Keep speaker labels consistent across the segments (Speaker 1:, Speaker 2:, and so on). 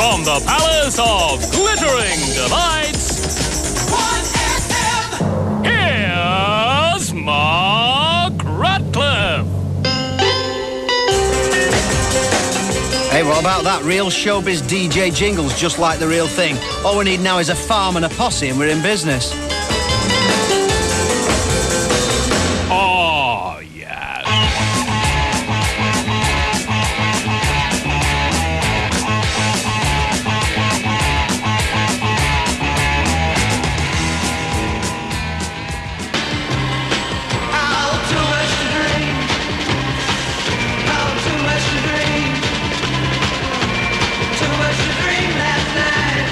Speaker 1: From the Palace of Glittering Delights, 1FM. Here's Mark Radcliffe.
Speaker 2: Hey, what about that? Real showbiz DJ jingles, just like the real thing. All we need now is a farm and a posse and we're in business.
Speaker 1: Oh, yes.
Speaker 3: How too much to dream. How too much to dream. Too much to dream last night.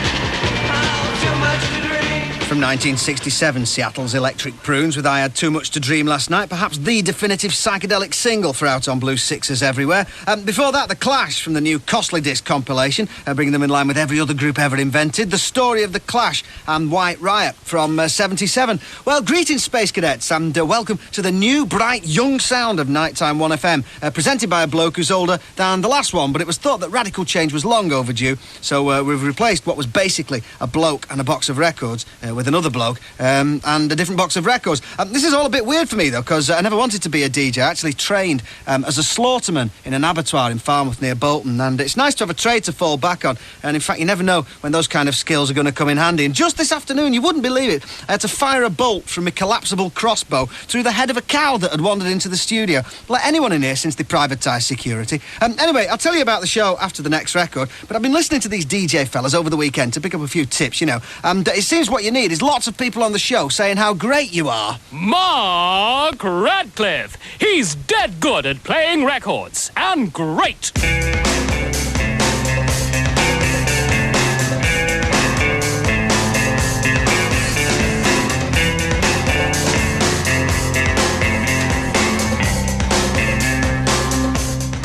Speaker 3: How too much to dream.
Speaker 2: From 1967, Seattle's Electric Prunes with I Had Too Much to Dream Last Night, perhaps the definitive psychedelic single for Out on Blue Sixes everywhere. Before that, The Clash from the new Costly Disc compilation, bringing them in line with every other group ever invented. The Story of the Clash and White Riot from 77. Well, greetings, Space Cadets, and welcome to the new, bright, young sound of Nighttime 1FM, presented by a bloke who's older than the last one, but it was thought that radical change was long overdue, so we've replaced what was basically a bloke and a box of records with another bloke and a different box of records. This is all a bit weird for me, though, because I never wanted to be a DJ. I actually trained as a slaughterman in an abattoir in Falmouth near Bolton, and it's nice to have a trade to fall back on, and in fact, you never know when those kind of skills are going to come in handy. And just this afternoon, you wouldn't believe it, I had to fire a bolt from a collapsible crossbow through the head of a cow that had wandered into the studio. Let anyone in here since they privatised security. Anyway, I'll tell you about the show after the next record, but I've been listening to these DJ fellas over the weekend to pick up a few tips, you know, and it seems what you need is lots of people on the show saying how great you are.
Speaker 1: Mark Radcliffe. He's dead good at playing records. And great.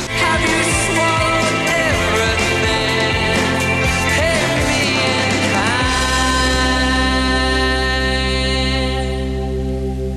Speaker 3: Have you swallowed everything? Hit me in kind.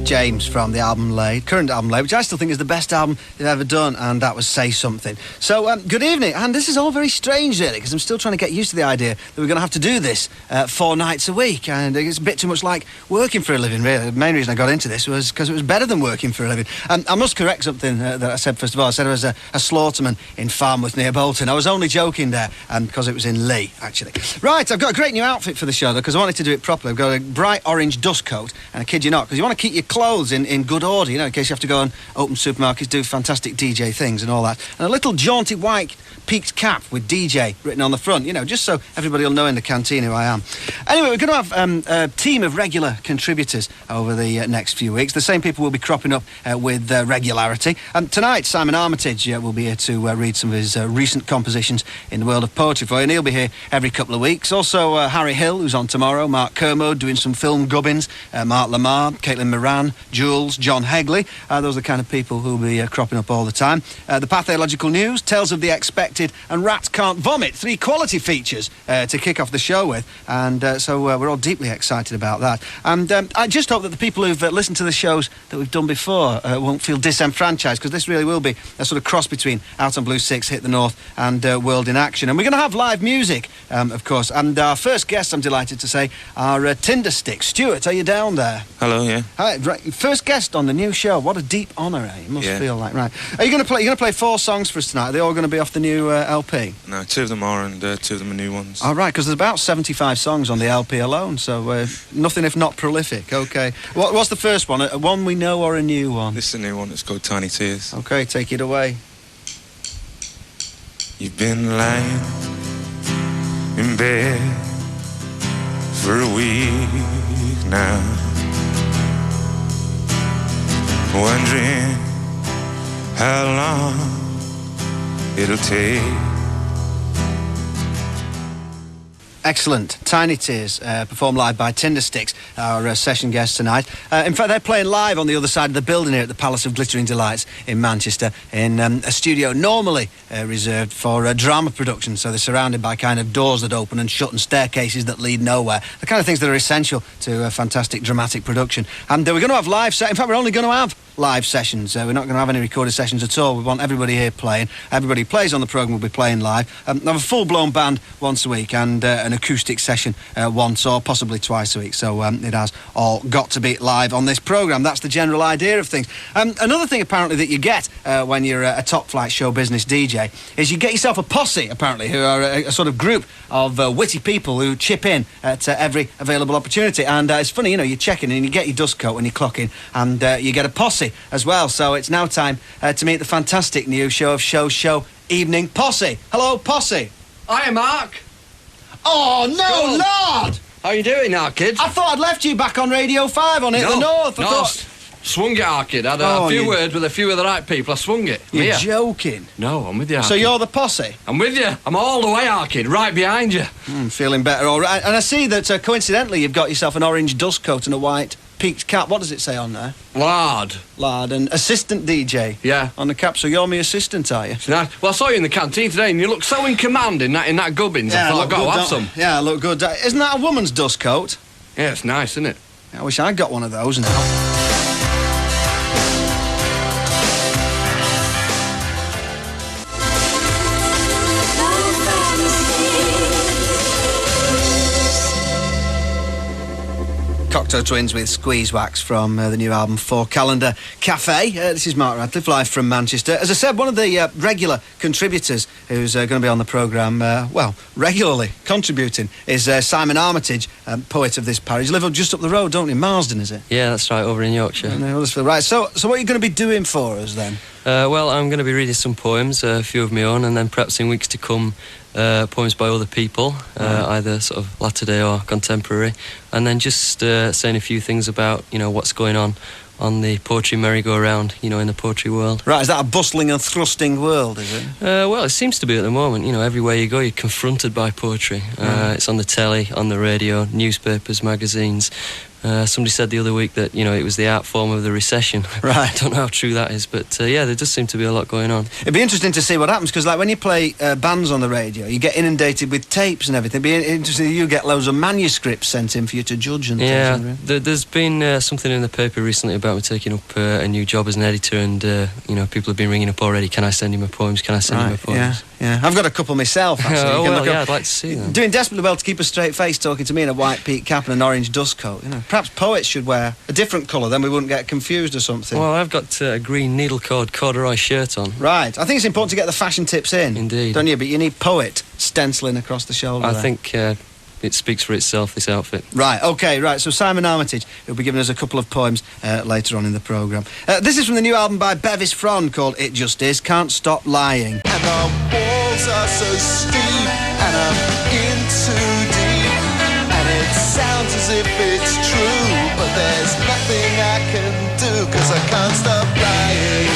Speaker 2: James from the album Laid, current album Laid, which I still think is the best album they've ever done, and that was Say Something. So, good evening, and this is all very strange, really, because I'm still trying to get used to the idea that we're going to have to do this 4 nights a week, and it's a bit too much like working for a living, really. The main reason I got into this was because it was better than working for a living. I must correct something that I said, first of all. I said I was a slaughterman in Falmouth near Bolton. I was only joking there, because it was in Lee, actually. Right, I've got a great new outfit for the show, though, because I wanted to do it properly. I've got a bright orange dust coat, and I kid you not, because you want to keep your clothes in good order, you know, in case you have to go and open supermarkets, do fantastic DJ things and all that. And a little jaunty white peaked cap with DJ written on the front, you know, just so everybody will know in the canteen who I am. Anyway, we're going to have a team of regular contributors over the next few weeks. The same people will be cropping up with regularity. Tonight, Simon Armitage will be here to read some of his recent compositions in the world of poetry for you, and he'll be here every couple of weeks. Also, Harry Hill, who's on tomorrow, Mark Kermode doing some film gubbins, Mark Lamar, Caitlin Moran, Jules, John Hegley. Those are the kind of people who'll be cropping up all the time. The Pathological News, Tales of the Expected, and Rats Can't Vomit, 3 quality features to kick off the show with, and so we're all deeply excited about that. And I just hope that the people who've listened to the shows that we've done before won't feel disenfranchised, because this really will be a sort of cross between Out on Blue 6, Hit the North, and World in Action. And we're going to have live music, of course, and our first guest, I'm delighted to say, are Tinder Stick. Stuart, are you down there?
Speaker 4: Hello, yeah.
Speaker 2: Hi, right, first guest on the new show. What a deep honour, eh? You must feel like, right. Are you going to play 4 songs for us tonight? Are they all going to be off the new LP?
Speaker 4: No, 2 of them are, and 2 of them are new ones.
Speaker 2: All right, because there's about 75 songs on the LP alone, so nothing if not prolific. Okay. What's the first one? A one we know or a new one?
Speaker 4: This is a new one. It's called Tiny Tears.
Speaker 2: Okay, take it away.
Speaker 4: You've been lying in bed for a week now, wondering how long it'll take.
Speaker 2: Excellent. Tiny Tears, performed live by Tinder Sticks, our session guest tonight. In fact, they're playing live on the other side of the building here at the Palace of Glittering Delights in Manchester, in a studio normally reserved for drama production, so they're surrounded by kind of doors that open and shut and staircases that lead nowhere, the kind of things that are essential to a fantastic dramatic production. And we're going to have live set. In fact, we're only going to have live sessions. We're not going to have any recorded sessions at all. We want everybody here playing. Everybody who plays on the programme will be playing live. Have a full-blown band once a week and an acoustic session once or possibly twice a week. So it has all got to be live on this programme. That's the general idea of things. Another thing, apparently, that you get when you're a top-flight show business DJ is you get yourself a posse, apparently, who are a sort of group of witty people who chip in at every available opportunity. And it's funny, you know, you check in and you get your dust coat when you clock in, and you get a posse as well. So it's now time to meet the fantastic new show Evening Posse. Hello, Posse.
Speaker 5: Hiya, Mark.
Speaker 2: Oh, no,
Speaker 5: Go.
Speaker 2: Lord!
Speaker 5: How you doing, Arkid?
Speaker 2: I thought I'd left you back on Radio 5 on It the North. I thought...
Speaker 5: Swung it, Arkid. I had a few words with a few of the right people. I swung it.
Speaker 2: You're joking.
Speaker 5: No, I'm with you, Arkid.
Speaker 2: So you're the posse?
Speaker 5: I'm with you. I'm all the way, Arkid, right behind you.
Speaker 2: Feeling better, all right. And I see that, coincidentally, you've got yourself an orange dust coat and a white peaked cap. What does it say on there?
Speaker 5: Lard.
Speaker 2: And assistant DJ.
Speaker 5: Yeah.
Speaker 2: On the cap, so you're my assistant, are you?
Speaker 5: It's nice. Well, I saw you in the canteen today and you look so in command in that gubbins.
Speaker 2: Yeah,
Speaker 5: I thought I've got to have some.
Speaker 2: Yeah, I look good. Isn't that a woman's dust coat?
Speaker 5: Yeah, it's nice, isn't it?
Speaker 2: I wish I'd got one of those now. Cocteau Twins with Squeeze Wax from the new album 4 Calendar Cafe. This is Mark Radcliffe, live from Manchester. As I said, one of the regular contributors who's going to be on the programme, regularly contributing, is Simon Armitage, poet of this parish. You live just up the road, don't you? Marsden, is it?
Speaker 6: Yeah, that's right, over in Yorkshire.
Speaker 2: Right, so what are you going to be doing for us then?
Speaker 6: Well, I'm going to be reading some poems, a few of my own, and then perhaps in weeks to come, poems by other people, either sort of latter-day or contemporary, and then just saying a few things about, you know, what's going on the poetry merry-go-round, you know, in the poetry world.
Speaker 2: Right, is that a bustling and thrusting world, is it?
Speaker 6: Well, it seems to be at the moment. You know, everywhere you go, you're confronted by poetry. It's on the telly, on the radio, newspapers, magazines. Somebody said the other week that, you know, it was the art form of the recession.
Speaker 2: Right.
Speaker 6: I don't know how true that is, but yeah, there does seem to be a lot going on.
Speaker 2: It'd be interesting to see what happens, because like when you play bands on the radio, you get inundated with tapes and everything. It'd be interesting, you get loads of manuscripts sent in for you to judge and
Speaker 6: things.
Speaker 2: Yeah,
Speaker 6: there's been something in the paper recently about me taking up a new job as an editor, and you know, people have been ringing up already. Can I send you my poems? Can I send you my poems?
Speaker 2: Yeah. I've got a couple myself, actually.
Speaker 6: Oh, well, yeah, I'd like to see them.
Speaker 2: Doing desperately well to keep a straight face, talking to me in a white peak cap and an orange dust coat. You know, perhaps poets should wear a different colour, then we wouldn't get confused or something.
Speaker 6: Well, I've got a green needle-cord corduroy shirt on.
Speaker 2: Right. I think it's important to get the fashion tips in.
Speaker 6: Indeed.
Speaker 2: Don't you? But you need poet stenciling across the shoulder.
Speaker 6: I think it speaks for itself, this outfit.
Speaker 2: Right, OK, right. So Simon Armitage will be giving us a couple of poems later on in the programme. This is from the new album by Bevis Frond called It Just Is, Can't Stop Lying.
Speaker 3: And the walls are so steep, and I'm in too deep, and it sounds as if it's true, but there's nothing I can do, 'cause I can't stop lying.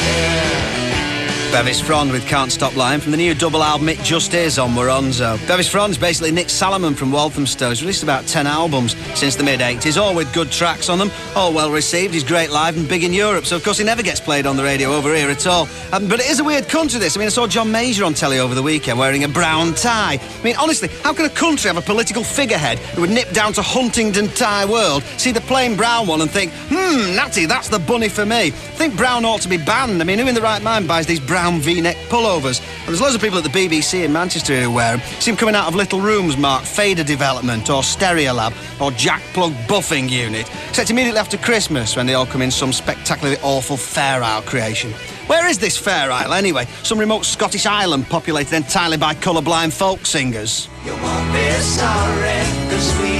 Speaker 2: Bevis Frond with Can't Stop Lying from the new double album It Just Is on Woronzo. Bevis Frond's basically Nick Salomon from Walthamstow. He's released about 10 albums since the mid-80s, all with good tracks on them, all well received. He's great live and big in Europe, so of course he never gets played on the radio over here at all. But it is a weird country, this. I mean, I saw John Major on telly over the weekend wearing a brown tie. I mean, honestly, how can a country have a political figurehead who would nip down to Huntingdon Tie World, see the plain brown one and think, natty, that's the bunny for me? I think brown ought to be banned. I mean, who in the right mind buys these brown V-neck pullovers? Well, there's loads of people at the BBC in Manchester who wear them. See them coming out of little rooms marked Fader Development or Stereolab or Jack Plug Buffing Unit, except immediately after Christmas when they all come in some spectacularly awful Fair Isle creation. Where is this Fair Isle, anyway? Some remote Scottish island populated entirely by colourblind folk singers.
Speaker 3: You won't be sorry, 'cause we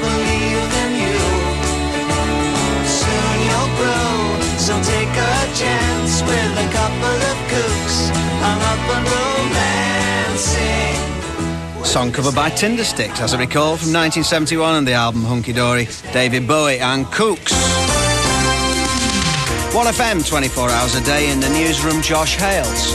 Speaker 3: believe in you. Soon you'll grow, so take a chance with a couple of cooks hung up on romancing.
Speaker 2: Song cover by Tindersticks, as I recall, from 1971 and the album Hunky Dory, David Bowie and Cooks. 1FM, 24 hours a day in the newsroom, Josh Hales.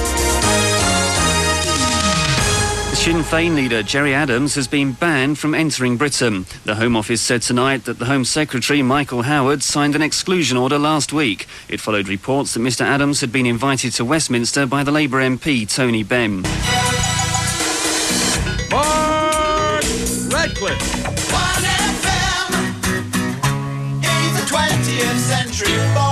Speaker 7: Sinn Féin leader Gerry Adams has been banned from entering Britain. The Home Office said tonight that the Home Secretary, Michael Howard, signed an exclusion order last week. It followed reports that Mr Adams had been invited to Westminster by the Labour MP Tony Benn.
Speaker 5: Mark Radcliffe.
Speaker 3: 1FM, he's a 20th century boy.